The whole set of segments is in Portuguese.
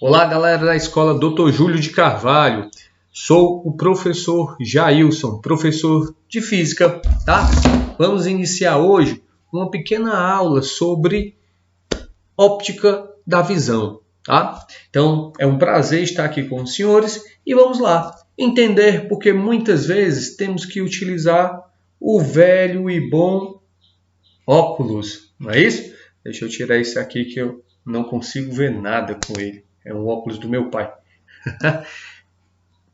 Olá, galera da Escola Dr. Júlio de Carvalho. Sou o professor Jailson, professor de Física, tá? Vamos iniciar hoje uma pequena aula sobre óptica da visão, tá? Então, é um prazer estar aqui com os senhores e vamos lá entender porque muitas vezes temos que utilizar o velho e bom óculos, não é isso? Deixa eu tirar esse aqui que eu não consigo ver nada com ele. É um óculos do meu pai.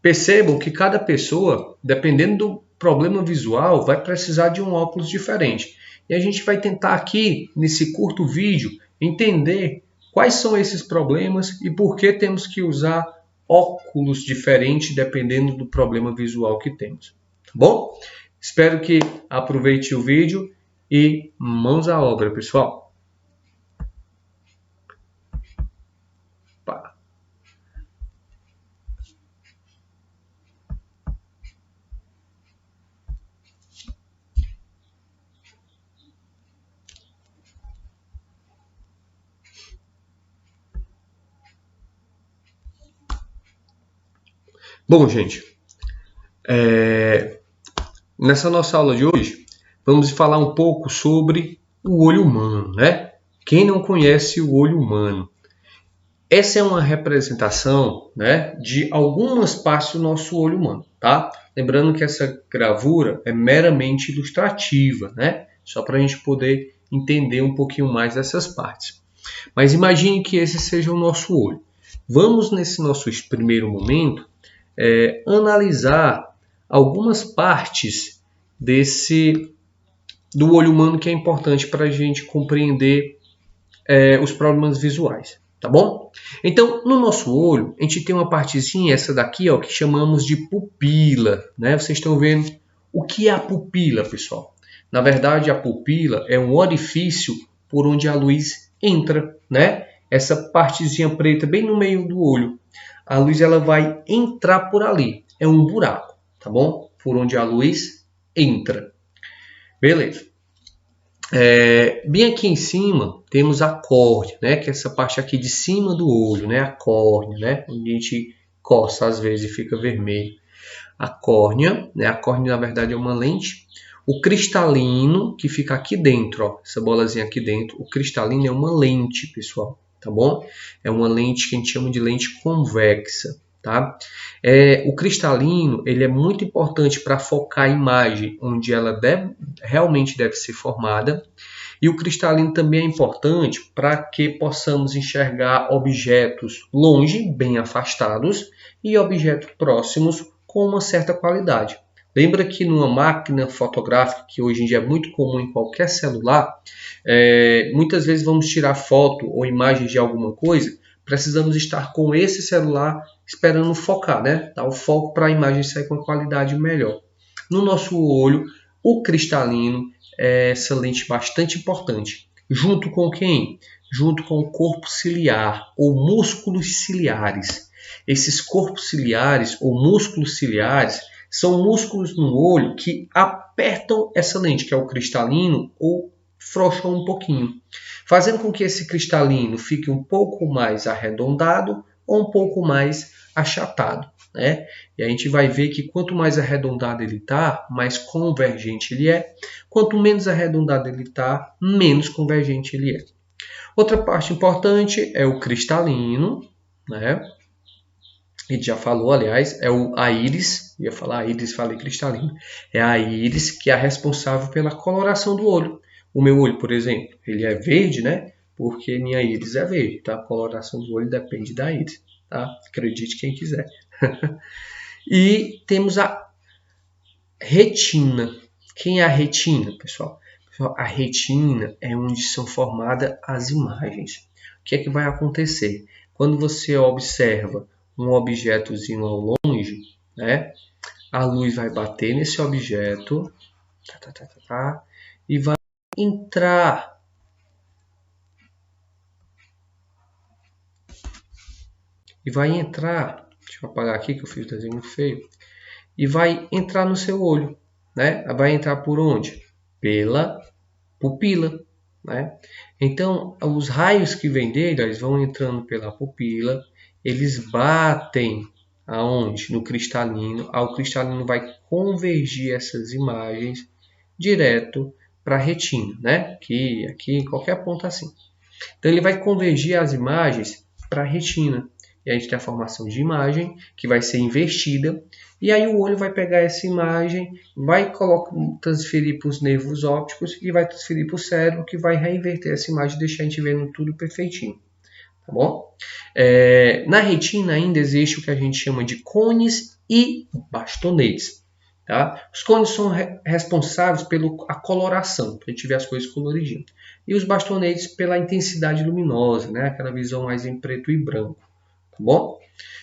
Percebam que cada pessoa, dependendo do problema visual, vai precisar de um óculos diferente. E a gente vai tentar aqui, nesse curto vídeo, entender quais são esses problemas e por que temos que usar óculos diferentes dependendo do problema visual que temos. Tá bom? Espero que aproveite o vídeo e mãos à obra, pessoal. Bom, gente, nessa nossa aula de hoje, vamos falar um pouco sobre o olho humano, né? Quem não conhece o olho humano? Essa é uma representação, né, de algumas partes do nosso olho humano, tá? Lembrando que essa gravura é meramente ilustrativa, né? Só para a gente poder entender um pouquinho mais dessas partes. Mas imagine que esse seja o nosso olho. Vamos, nesse nosso primeiro momento, analisar algumas partes do olho humano que é importante para a gente compreender os problemas visuais, tá bom? Então, no nosso olho, a gente tem uma partezinha, essa daqui, ó, que chamamos de pupila, né? Vocês estão vendo o que é a pupila, pessoal? Na verdade, a pupila é um orifício por onde a luz entra, né? Essa partezinha preta bem no meio do olho. A luz ela vai entrar por ali. É um buraco, tá bom? Por onde a luz entra. Beleza. Bem aqui em cima temos a córnea, né? Que é essa parte aqui de cima do olho, né? A córnea, né? Onde a gente coça às vezes e fica vermelho. A córnea, né? A córnea na verdade é uma lente. O cristalino que fica aqui dentro, ó, essa bolazinha aqui dentro. O cristalino é uma lente, pessoal, tá bom? É uma lente que a gente chama de lente convexa. Tá? O cristalino ele é muito importante para focar a imagem onde ela realmente deve ser formada, e o cristalino também é importante para que possamos enxergar objetos longe, bem afastados, e objetos próximos com uma certa qualidade. Lembra que numa máquina fotográfica, que hoje em dia é muito comum em qualquer celular, muitas vezes vamos tirar foto ou imagens de alguma coisa, precisamos estar com esse celular esperando focar, né? Dar o foco para a imagem sair com uma qualidade melhor. No nosso olho, o cristalino é essa lente bastante importante. Junto com quem? Junto com o corpo ciliar ou músculos ciliares. Esses corpos ciliares ou músculos ciliares são músculos no olho que apertam essa lente, que é o cristalino, ou frouxam um pouquinho, fazendo com que esse cristalino fique um pouco mais arredondado ou um pouco mais achatado, né? E a gente vai ver que quanto mais arredondado ele está, mais convergente ele é. Quanto menos arredondado ele está, menos convergente ele é. Outra parte importante é o cristalino, né? A gente já falou, aliás, a íris. Eu ia falar a íris, falei cristalino. É a íris que é a responsável pela coloração do olho. O meu olho, por exemplo, ele é verde, né? Porque minha íris é verde, tá? A coloração do olho depende da íris, tá? Acredite quem quiser. E temos a retina. Quem é a retina, pessoal? A retina é onde são formadas as imagens. O que é que vai acontecer? Quando você observa um objetozinho ao longe, né? A luz vai bater nesse objeto, e vai entrar. Deixa eu apagar aqui que eu fiz o desenho muito feio. E vai entrar no seu olho, né? Vai entrar por onde? Pela pupila, né? Então, os raios que vêm dele, eles vão entrando pela pupila eles batem aonde? No cristalino. O cristalino vai convergir essas imagens direto para a retina, né? Aqui, qualquer ponto assim. Então ele vai convergir as imagens para a retina. E a gente tem a formação de imagem que vai ser invertida. E aí o olho vai pegar essa imagem, vai transferir para os nervos ópticos e vai transferir para o cérebro, que vai reinverter essa imagem e deixar a gente vendo tudo perfeitinho. Tá bom? Na retina ainda existe o que a gente chama de cones e bastonetes. Tá? Os cones são responsáveis pela coloração, para a gente ver as coisas coloridinhas. E os bastonetes pela intensidade luminosa, né? Aquela visão mais em preto e branco. Tá bom?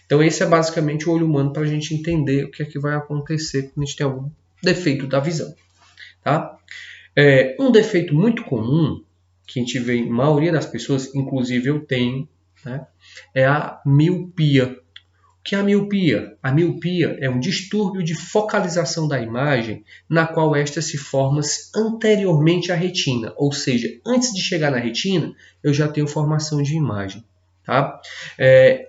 Então esse é basicamente o olho humano para a gente entender o que é que vai acontecer quando a gente tem algum defeito da visão. Tá? Um defeito muito comum, que a gente vê em maioria das pessoas, inclusive eu tenho, né? É a miopia. O que é a miopia? A miopia é um distúrbio de focalização da imagem na qual esta se forma anteriormente à retina, ou seja, antes de chegar na retina, eu já tenho formação de imagem. Tá?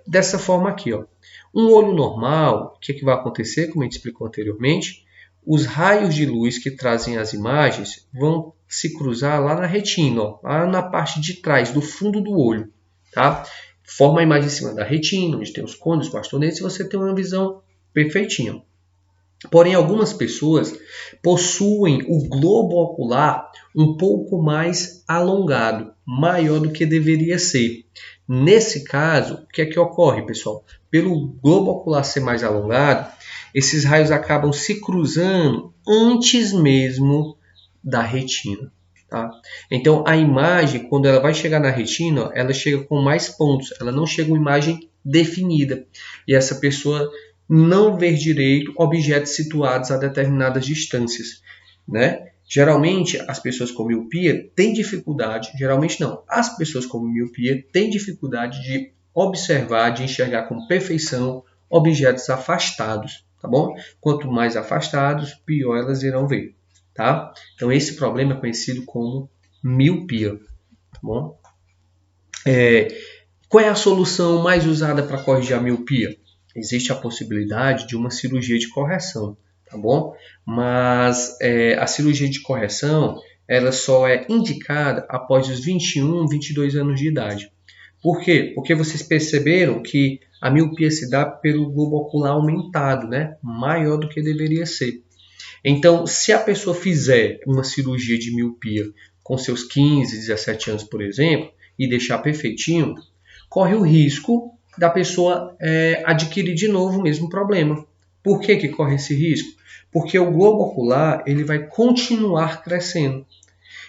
Dessa forma aqui, ó. Um olho normal, o que vai acontecer, como a gente explicou anteriormente? Os raios de luz que trazem as imagens vão se cruzar lá na retina, ó, lá na parte de trás, do fundo do olho. Tá? Forma a imagem em cima da retina, onde tem os cones, os bastonetes, e você tem uma visão perfeitinha. Porém, algumas pessoas possuem o globo ocular um pouco mais alongado, maior do que deveria ser. Nesse caso, o que é que ocorre, pessoal? Pelo globo ocular ser mais alongado, esses raios acabam se cruzando antes mesmo da retina. Tá? Então, a imagem, quando ela vai chegar na retina, ela chega com mais pontos, ela não chega uma imagem definida. E essa pessoa não vê direito objetos situados a determinadas distâncias. Né? Geralmente, as pessoas com miopia têm dificuldade, geralmente não, as pessoas com miopia têm dificuldade de observar, de enxergar com perfeição objetos afastados. Tá bom? Quanto mais afastados, pior elas irão ver. Tá? Então, esse problema é conhecido como miopia. Tá bom? Qual é a solução mais usada para corrigir a miopia? Existe a possibilidade de uma cirurgia de correção, tá bom? Mas a cirurgia de correção ela só é indicada após os 21, 22 anos de idade. Por quê? Porque vocês perceberam que a miopia se dá pelo globo ocular aumentado, né? Maior do que deveria ser. Então, se a pessoa fizer uma cirurgia de miopia com seus 15, 17 anos, por exemplo, e deixar perfeitinho, corre o risco da pessoa adquirir de novo o mesmo problema. Por que corre esse risco? Porque o globo ocular ele vai continuar crescendo.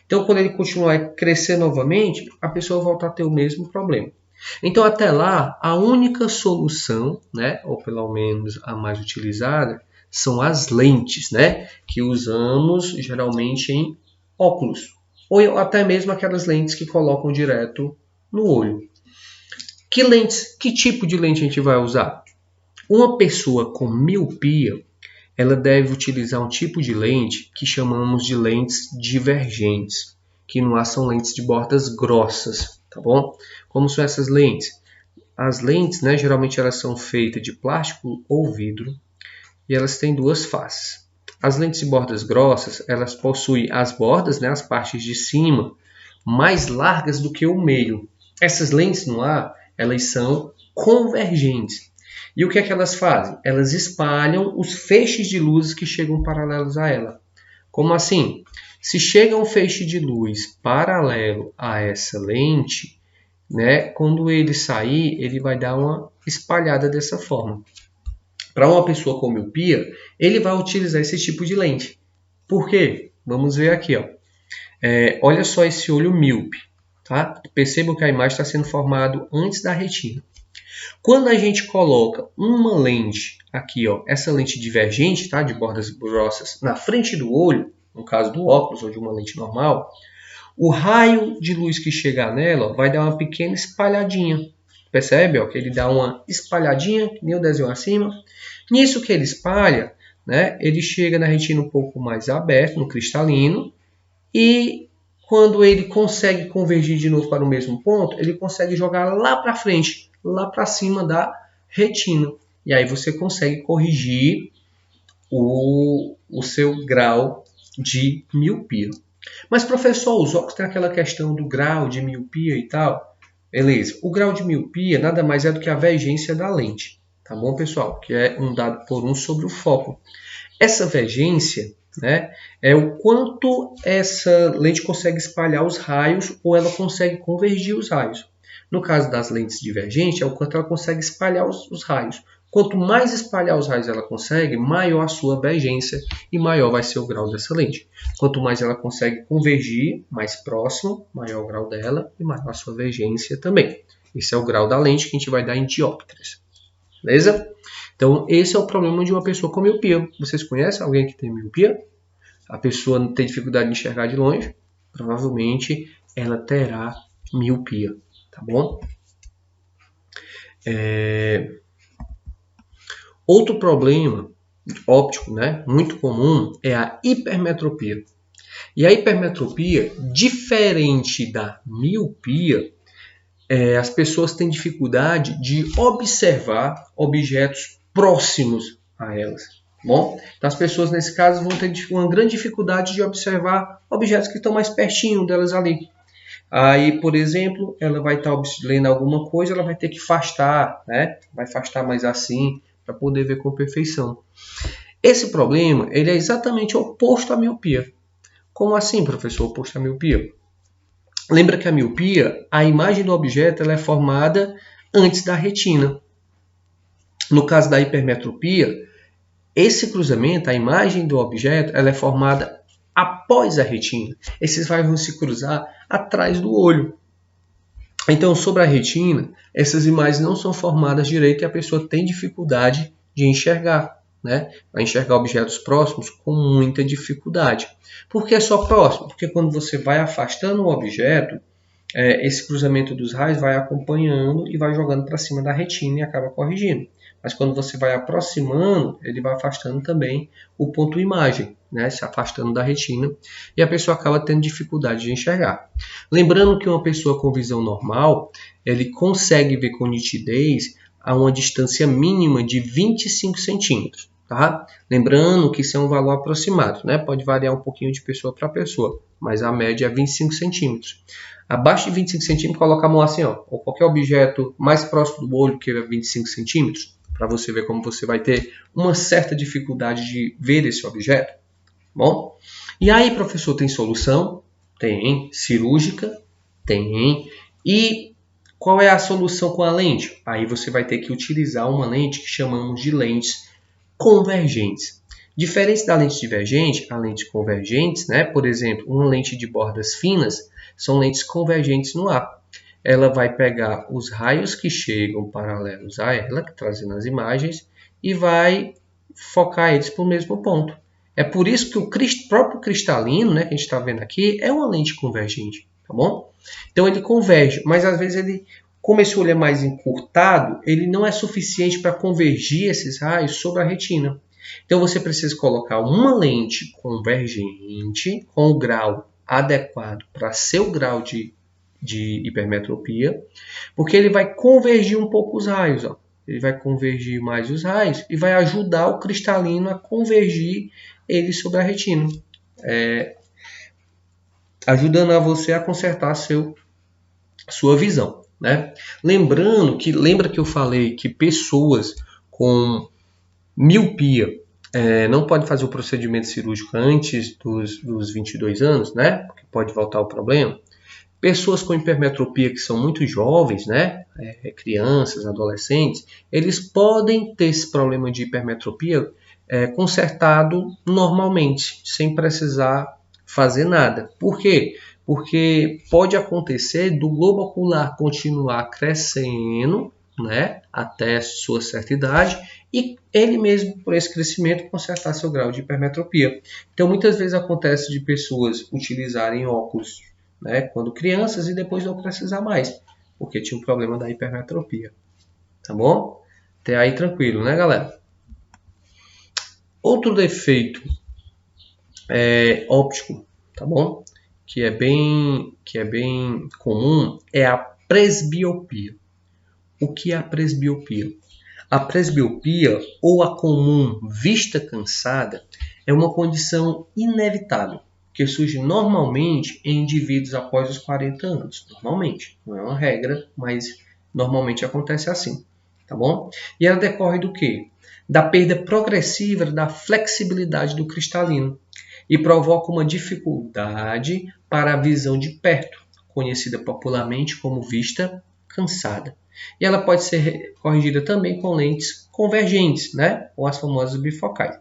Então, quando ele continuar a crescer novamente, a pessoa volta a ter o mesmo problema. Então, até lá, a única solução, né, ou pelo menos a mais utilizada, são as lentes, né, que usamos geralmente em óculos, ou até mesmo aquelas lentes que colocam direto no olho. Que tipo de lente a gente vai usar? Uma pessoa com miopia, ela deve utilizar um tipo de lente que chamamos de lentes divergentes, que não são lentes de bordas grossas, tá bom? Como são essas lentes? As lentes, né, geralmente elas são feitas de plástico ou vidro e elas têm duas faces. As lentes de bordas grossas, elas possuem as bordas, né, as partes de cima, mais largas do que o meio. Essas lentes no ar, elas são convergentes. E o que é que elas fazem? Elas espalham os feixes de luzes que chegam paralelos a ela. Como assim? Se chega um feixe de luz paralelo a essa lente, né, quando ele sair, ele vai dar uma espalhada dessa forma. Para uma pessoa com miopia, ele vai utilizar esse tipo de lente. Por quê? Vamos ver aqui. Ó. Olha só esse olho míope. Tá? Percebam que a imagem está sendo formada antes da retina. Quando a gente coloca uma lente aqui, ó, essa lente divergente, tá, de bordas grossas, na frente do olho, no caso do óculos ou de uma lente normal, o raio de luz que chegar nela ó, vai dar uma pequena espalhadinha. Percebe? Ó, que ele dá uma espalhadinha, que nem o desenho acima. Nisso que ele espalha, né, ele chega na retina um pouco mais aberto, no cristalino, e quando ele consegue convergir de novo para o mesmo ponto, ele consegue jogar lá para frente, lá para cima da retina. E aí você consegue corrigir o seu grau de miopia. Mas, professor, os óculos tem aquela questão do grau de miopia e tal. Beleza. O grau de miopia nada mais é do que a vergência da lente. Tá bom, pessoal? Que é um dado por 1 sobre o foco. Essa vergência, né, é o quanto essa lente consegue espalhar os raios ou ela consegue convergir os raios. No caso das lentes divergentes, é o quanto ela consegue espalhar os raios. Quanto mais espalhar os raios ela consegue, maior a sua vergência e maior vai ser o grau dessa lente. Quanto mais ela consegue convergir, mais próximo, maior o grau dela e maior a sua vergência também. Esse é o grau da lente que a gente vai dar em dióptras. Beleza? Então, esse é o problema de uma pessoa com miopia. Vocês conhecem alguém que tem miopia? A pessoa não tem dificuldade de enxergar de longe? Provavelmente ela terá miopia, tá bom? Outro problema óptico, né, muito comum é a hipermetropia. E a hipermetropia, diferente da miopia, as pessoas têm dificuldade de observar objetos próximos a elas. Bom, então as pessoas nesse caso vão ter uma grande dificuldade de observar objetos que estão mais pertinho delas ali. Aí, por exemplo, ela vai estar lendo alguma coisa, ela vai ter que afastar, né? Vai afastar mais assim para poder ver com perfeição. Esse problema ele é exatamente oposto à miopia. Como assim, professor, oposto à miopia? Lembra que a miopia, a imagem do objeto ela é formada antes da retina. No caso da hipermetropia, esse cruzamento, a imagem do objeto, ela é formada após a retina. Esses raios vão se cruzar atrás do olho. Então, sobre a retina, essas imagens não são formadas direito e a pessoa tem dificuldade de enxergar, né? Vai enxergar objetos próximos com muita dificuldade. Por que só próximo? Porque quando você vai afastando o objeto, esse cruzamento dos raios vai acompanhando e vai jogando para cima da retina e acaba corrigindo. Mas quando você vai aproximando, ele vai afastando também o ponto imagem, né? Se afastando da retina, e a pessoa acaba tendo dificuldade de enxergar. Lembrando que uma pessoa com visão normal, ele consegue ver com nitidez a uma distância mínima de 25 centímetros. Tá? Lembrando que isso é um valor aproximado, né? Pode variar um pouquinho de pessoa para pessoa, mas a média é 25 centímetros. Abaixo de 25 centímetros, coloca a mão assim, ó, ou qualquer objeto mais próximo do olho que é 25 centímetros, para você ver como você vai ter uma certa dificuldade de ver esse objeto. Bom, e aí, professor, tem solução? Tem. Cirúrgica? Tem. E qual é a solução com a lente? Aí você vai ter que utilizar uma lente que chamamos de lentes convergentes. Diferente da lente divergente, a lente convergente, né? Por exemplo, uma lente de bordas finas, são lentes convergentes no ar. Ela vai pegar os raios que chegam paralelos a ela, trazendo as imagens, e vai focar eles para o mesmo ponto. É por isso que o próprio cristalino, né, que a gente está vendo aqui, é uma lente convergente, tá bom? Então ele converge, mas às vezes ele, como esse olho é mais encurtado, ele não é suficiente para convergir esses raios sobre a retina. Então você precisa colocar uma lente convergente com o grau adequado para seu grau de hipermetropia, porque ele vai convergir um pouco os raios, ó. Ele vai convergir mais os raios e vai ajudar o cristalino a convergir ele sobre a retina, ajudando a você a consertar sua visão, né? Lembra que eu falei que pessoas com miopia não podem fazer o procedimento cirúrgico antes dos 22 anos, né? Porque pode voltar o problema. Pessoas com hipermetropia que são muito jovens, né? Crianças, adolescentes, eles podem ter esse problema de hipermetropia consertado normalmente, sem precisar fazer nada. Por quê? Porque pode acontecer do globo ocular continuar crescendo, né, até sua certa idade, e ele mesmo, por esse crescimento, consertar seu grau de hipermetropia. Então, muitas vezes acontece de pessoas utilizarem óculos, né, quando crianças e depois não precisar mais, porque tinha um problema da hipermetropia. Tá bom? Até aí tranquilo, né, galera? Outro defeito óptico, tá bom? Que é bem comum é a presbiopia. O que é a presbiopia? A presbiopia, ou a comum vista cansada, é uma condição inevitável, que surge normalmente em indivíduos após os 40 anos. Normalmente, não é uma regra, mas normalmente acontece assim, tá bom? E ela decorre do quê? Da perda progressiva da flexibilidade do cristalino e provoca uma dificuldade para a visão de perto, conhecida popularmente como vista cansada. E ela pode ser corrigida também com lentes convergentes, né? Ou as famosas bifocais.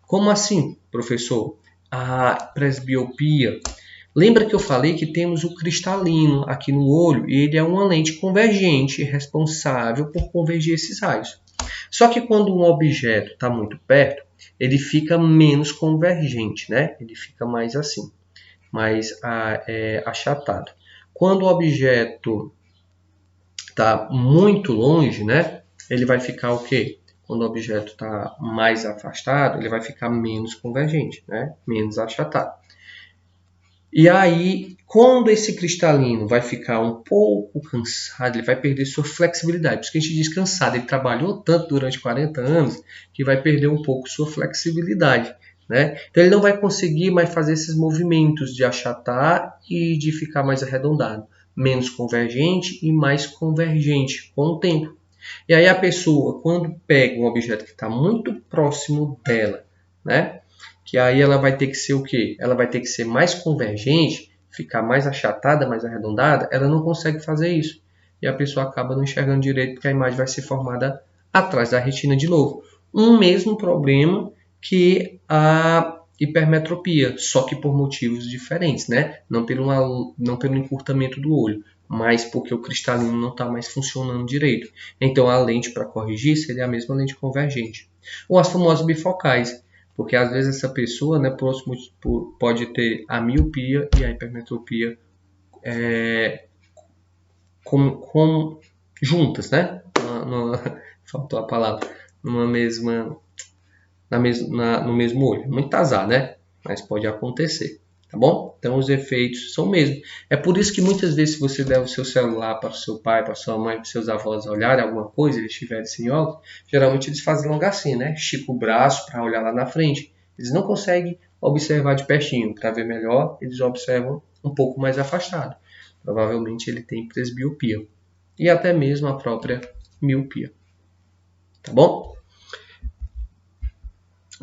Como assim, professor? A presbiopia. Lembra que eu falei que temos o cristalino aqui no olho e ele é uma lente convergente responsável por convergir esses raios. Só que quando um objeto está muito perto, ele fica menos convergente, né? Ele fica mais assim, mais achatado. Quando o objeto está muito longe, né? Ele vai ficar o quê? Quando o objeto está mais afastado, ele vai ficar menos convergente, né? Menos achatado. E aí, quando esse cristalino vai ficar um pouco cansado, ele vai perder sua flexibilidade. Por isso que a gente diz cansado, ele trabalhou tanto durante 40 anos que vai perder um pouco sua flexibilidade, né? Então ele não vai conseguir mais fazer esses movimentos de achatar e de ficar mais arredondado. Menos convergente e mais convergente com o tempo. E aí a pessoa, quando pega um objeto que está muito próximo dela, né? Que aí ela vai ter que ser o quê? Ela vai ter que ser mais convergente, ficar mais achatada, mais arredondada. Ela não consegue fazer isso. E a pessoa acaba não enxergando direito porque a imagem vai ser formada atrás da retina de novo. Um mesmo problema que a hipermetropia, só que por motivos diferentes, né? Não pelo encurtamento do olho, mas porque o cristalino não está mais funcionando direito. Então a lente para corrigir seria a mesma lente convergente. Ou as famosas bifocais, porque às vezes essa pessoa, né, pode ter a miopia e a hipermetropia juntas, né? Faltou a palavra. No mesmo olho. Muito azar, né? Mas pode acontecer, tá bom? Então os efeitos são o mesmo. É por isso que muitas vezes se você der o seu celular para o seu pai, para sua mãe, para os seus avós olharem alguma coisa, eles estiverem sem óculos, geralmente eles fazem logo assim, né? Estica o braço para olhar lá na frente. Eles não conseguem observar de pertinho. Para ver melhor, eles observam um pouco mais afastado. Provavelmente ele tem presbiopia. E até mesmo a própria miopia. Tá bom?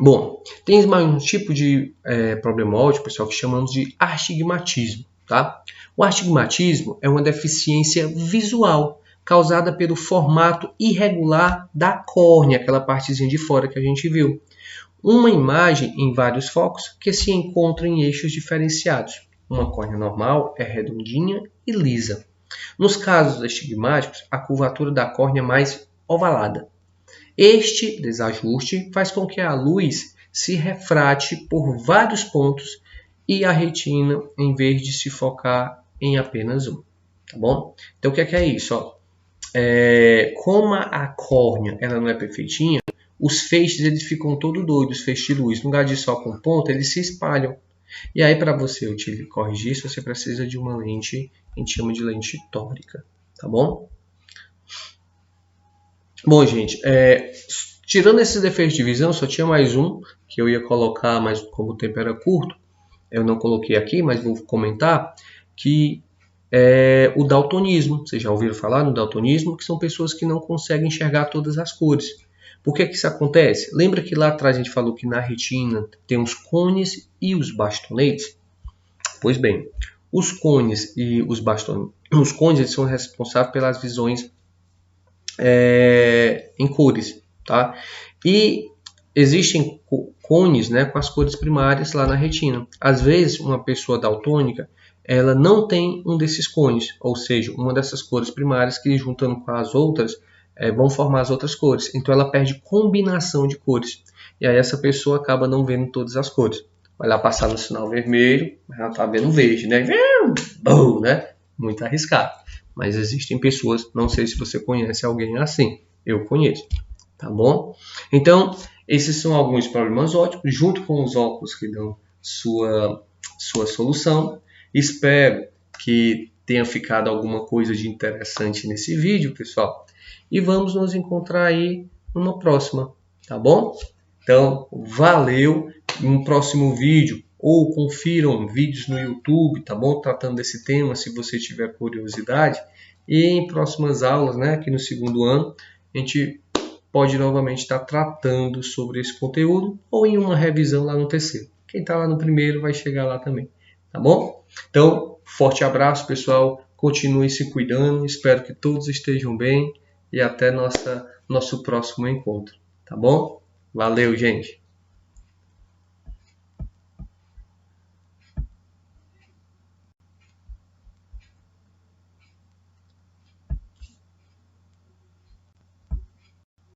Bom, tem mais um tipo de problema óptico, pessoal, que chamamos de astigmatismo. Tá? O astigmatismo é uma deficiência visual causada pelo formato irregular da córnea, aquela partezinha de fora que a gente viu. Uma imagem em vários focos que se encontram em eixos diferenciados. Uma córnea normal é redondinha e lisa. Nos casos astigmáticos, a curvatura da córnea é mais ovalada. Este desajuste faz com que a luz se refrate por vários pontos e a retina, em vez de se focar em apenas um. Tá bom? Então, o que é isso? Ó? Como a córnea ela não é perfeitinha, os feixes eles ficam todo doidos, os feixes de luz. No lugar de só com ponta, eles se espalham. E aí, para você corrigir isso, você precisa de uma lente, a gente chama de lente tórica. Tá bom? Bom, gente, tirando esses defeitos de visão, só tinha mais um que eu ia colocar, mas como o tempo era curto, eu não coloquei aqui, mas vou comentar, que é o daltonismo. Vocês já ouviram falar no daltonismo? Que são pessoas que não conseguem enxergar todas as cores. Por que isso acontece? Lembra que lá atrás a gente falou que na retina tem os cones e os bastonetes? Pois bem, os cones e os bastonetes, os cones eles são responsáveis pelas visões em cores, tá? E existem cones, né, com as cores primárias lá na retina. Às vezes, uma pessoa daltônica, ela não tem um desses cones, ou seja, uma dessas cores primárias que juntando com as outras vão formar as outras cores. Então ela perde combinação de cores. E aí essa pessoa acaba não vendo todas as cores. Vai lá passar no sinal vermelho, mas ela está vendo verde, né? Bum, né? Muito arriscado. Mas existem pessoas, não sei se você conhece alguém assim. Eu conheço, tá bom? Então, esses são alguns problemas ópticos, junto com os óculos que dão sua solução. Espero que tenha ficado alguma coisa de interessante nesse vídeo, pessoal. e vamos nos encontrar aí numa próxima, tá bom? Então, valeu! Um próximo vídeo, ou confiram vídeos no YouTube, tá bom? Tratando desse tema, se você tiver curiosidade. E em próximas aulas, né, aqui no segundo ano, a gente pode novamente estar tratando sobre esse conteúdo, ou em uma revisão lá no terceiro. Quem está lá no primeiro vai chegar lá também, tá bom? Então, forte abraço, pessoal. Continuem se cuidando. Espero que todos estejam bem e até nosso próximo encontro, tá bom? Valeu, gente!